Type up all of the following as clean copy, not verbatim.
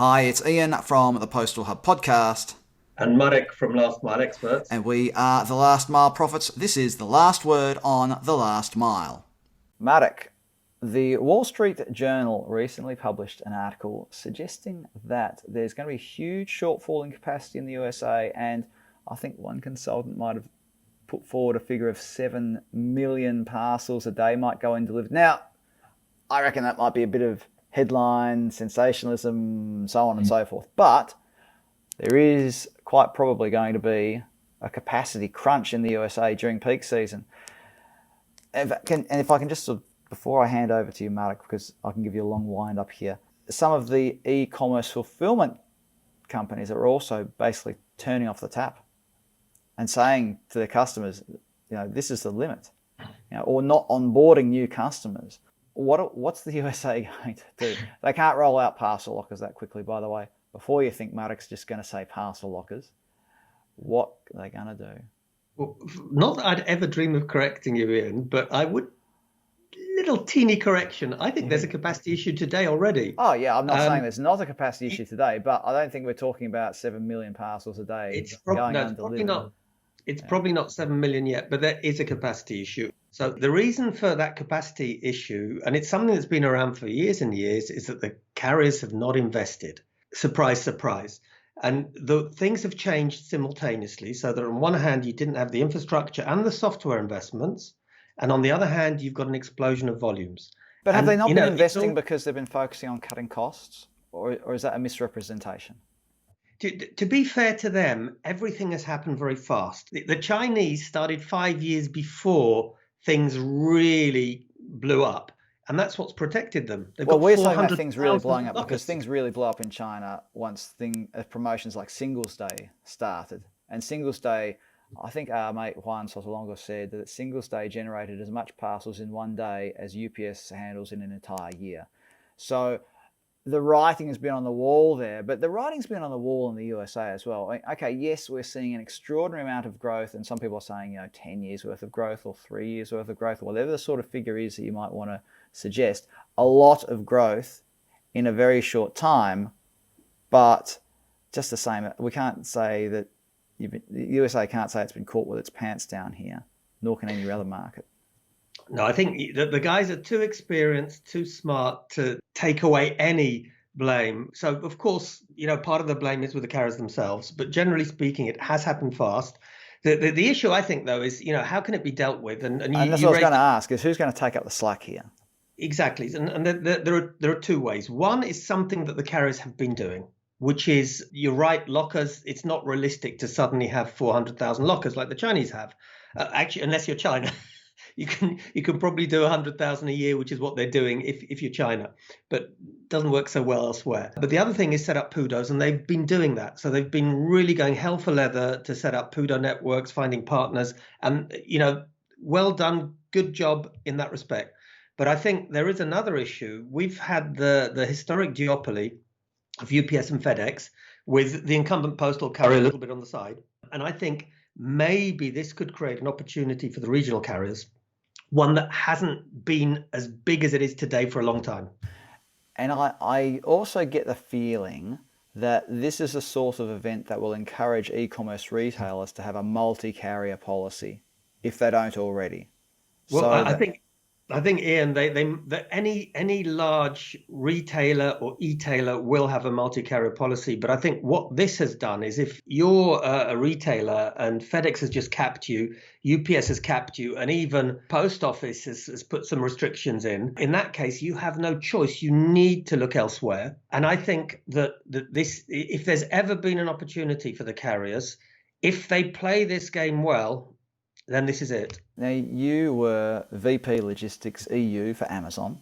Hi, it's Ian from the Postal Hub podcast, And Marek from Last Mile Experts. and we are the Last Mile Prophets. This is the last word on the last mile. Marek, the Wall Street Journal recently published an article suggesting that there's going to be a huge shortfall in capacity in the USA, and I think one consultant might have put forward a figure of 7 million parcels a day might go undelivered. Now, I reckon that might be a bit of headline sensationalism, so on and so forth, but there is quite probably going to be a capacity crunch in the USA during peak season. If I can just, before I hand over to you, Mark, because I can give you a long wind up here, some of the e-commerce fulfillment companies are also basically turning off the tap and saying to their customers, this is the limit, or not onboarding new customers. What's the USA going to do? They can't roll out parcel lockers that quickly, by the way. Before you think Marek's just going to say parcel lockers, what are they going to do? Well, not that I'd ever dream of correcting you, Ian, but I would. Little teeny correction. I think there's a capacity issue today already. Oh, yeah, I'm not saying there's not a capacity issue today, but I don't think we're talking about 7 million parcels a day It's going probably undelivered. not. It's probably not 7 million yet, but there is a capacity issue. So the reason for that capacity issue, and it's something that's been around for years and years, is that the carriers have not invested. Surprise, surprise. And the things have changed simultaneously, so that on one hand, you didn't have the infrastructure and the software investments, and on the other hand, you've got an explosion of volumes. But have And they not been it's investing all, because they've been focusing on cutting costs, or is that a misrepresentation? to be fair to them, everything has happened very fast. The Chinese started 5 years before things really blew up, and that's what's protected them. They've Well, got we're talking about things really 400,000 blowing up because lockers. things really blew up in China once promotions like Singles Day started. And Singles Day, I think our mate Juan Sotolongo said that Singles Day generated as much parcels in one day as UPS handles in an entire year. So the writing has been on the wall there, but the writing's been on the wall in the USA as well. Okay, yes, we're seeing an extraordinary amount of growth, and some people are saying, 10 years worth of growth or 3 years worth of growth, or whatever the sort of figure is that you might want to suggest. A lot of growth in a very short time, but just the same, we can't say that the USA can't say it's been caught with its pants down here, nor can any other market. No, I think the guys are too experienced, too smart to take away any blame. So, of course, part of the blame is with the carriers themselves, but generally speaking, it has happened fast. The issue, I think, though, is how can it be dealt with? And And that's what I you was going raised to ask, is who's going to take up the slack here? exactly, and there are two ways. One is something that the carriers have been doing, which is, you're right, lockers. It's not realistic to suddenly have 400,000 lockers like the Chinese have. Actually, unless you're China. You can probably do 100,000 a year, which is what they're doing if you're China, but doesn't work so well elsewhere. But the other thing is set up PUDOs, and they've been doing that. So they've been really going hell for leather to set up PUDO networks, finding partners, and well done, good job in that respect. But I think there is another issue. We've had the historic duopoly of UPS and FedEx, with the incumbent postal carrier a little bit on the side, and I think maybe this could create an opportunity for the regional carriers, one that hasn't been as big as it is today for a long time. And I also get the feeling that this is a sort of event that will encourage e-commerce retailers to have a multi-carrier policy if they don't already. Well, So I that, think I think Ian, that any large retailer or e-tailer will have a multi-carrier policy. But I think what this has done is, if you're a retailer and FedEx has just capped you, UPS has capped you, and even Post Office has put some restrictions in that case, you have no choice. You need to look elsewhere. And I think that this, if there's ever been an opportunity for the carriers, if they play this game well, then this is it. now you were VP Logistics EU for Amazon,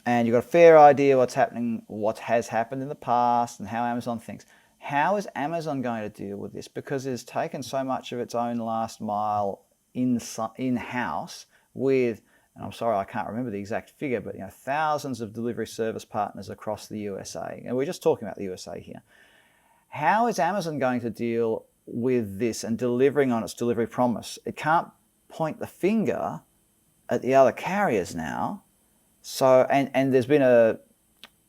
and you've got a fair idea what's happening, what has happened in the past, and how Amazon thinks. How is Amazon going to deal with this? Because it's taken so much of its own last mile in-house with, and I'm sorry, I can't remember the exact figure, but thousands of delivery service partners across the USA. And we're just talking about the USA here. How is Amazon going to deal with this and delivering on its delivery promise? It can't point the finger at the other carriers now. So, and there's been no,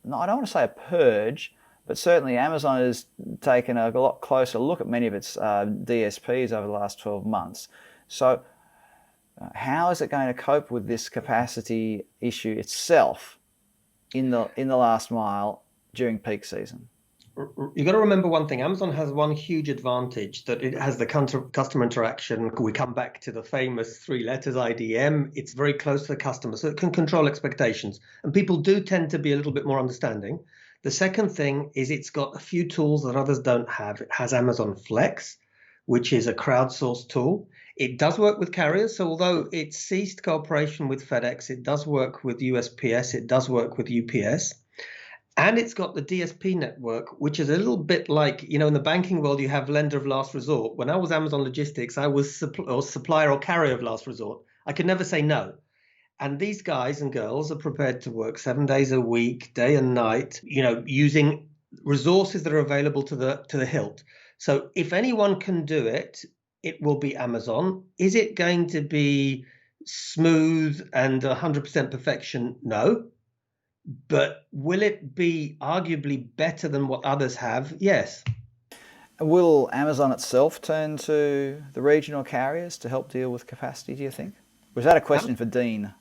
I don't want to say a purge, But certainly Amazon has taken a lot closer look at many of its DSPs over the last 12 months. So how is it going to cope with this capacity issue itself in the last mile during peak season? You've got to remember one thing. Amazon has one huge advantage, that it has the customer interaction. We come back to the famous 3 letters IDM. It's very close to the customer, so it can control expectations. And people do tend to be a little bit more understanding. The second thing is it's got a few tools that others don't have. It has Amazon Flex, which is a crowdsourced tool. It does work with carriers. So although it ceased cooperation with FedEx, it does work with USPS. It does work with UPS. And it's got the DSP network, which is a little bit like, in the banking world, you have lender of last resort. When I was Amazon Logistics, I was supplier or carrier of last resort. I could never say no. And these guys and girls are prepared to work 7 days a week, day and night, using resources that are available to the hilt. So if anyone can do it, it will be Amazon. Is it going to be smooth and 100% perfection? No. But will it be arguably better than what others have? Yes. Will Amazon itself turn to the regional carriers to help deal with capacity, do you think? Was that a question for Dean?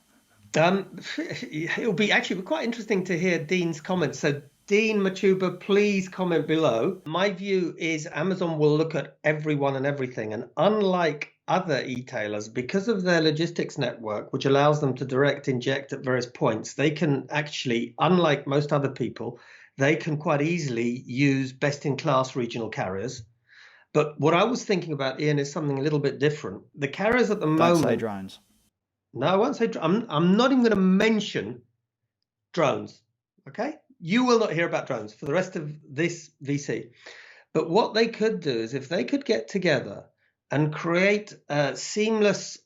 It'll be actually quite interesting to hear Dean's comments. So Dean Machuba, please comment below. My view is Amazon will look at everyone and everything. And unlike other e-tailers, because of their logistics network, which allows them to direct inject at various points, they can actually, unlike most other people, they can quite easily use best-in-class regional carriers. But what I was thinking about, Ian, is something a little bit different. The carriers at the moment... Don't say drones. No, I won't say... I'm not even going to mention drones, okay? You will not hear about drones for the rest of this VC. But what they could do is if they could get together and create a seamless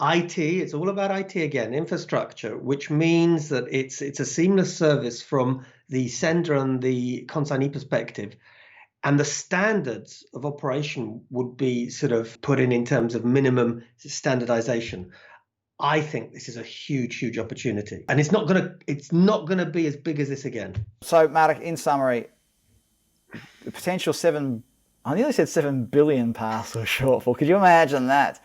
IT, it's all about IT again, infrastructure, which means that it's a seamless service from the sender and the consignee perspective. And the standards of operation would be sort of put in terms of minimum standardization. I think this is a huge, huge opportunity. And it's not gonna be as big as this again. So, Marek, in summary, the potential I nearly said 7 billion parcel shortfall. Could you imagine that?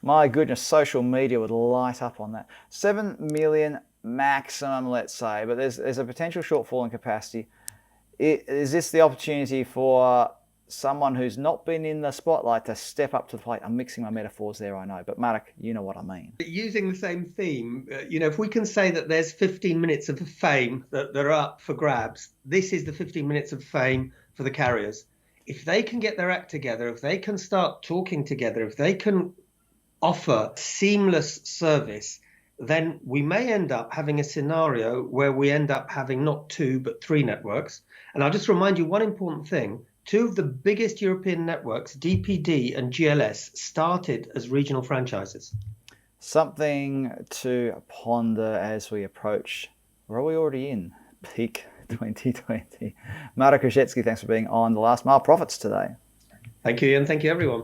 My goodness, social media would light up on that. 7 million maximum, let's say, but there's a potential shortfall in capacity. Is this the opportunity for someone who's not been in the spotlight to step up to the plate? I'm mixing my metaphors there, I know, but Marek, you know what I mean. Using the same theme, if we can say that there's 15 minutes of fame that are up for grabs, this is the 15 minutes of fame for the carriers. If they can get their act together, if they can start talking together, if they can offer seamless service, then we may end up having a scenario where we end up having not 2, but 3 networks. And I'll just remind you one important thing. 2 of the biggest European networks, DPD and GLS, started as regional franchises. Something to ponder as we approach, or are we already in peak 2020? Marek Krzecki, thanks for being on The Last Mile Profits today. Thank you, Ian. Thank you, everyone.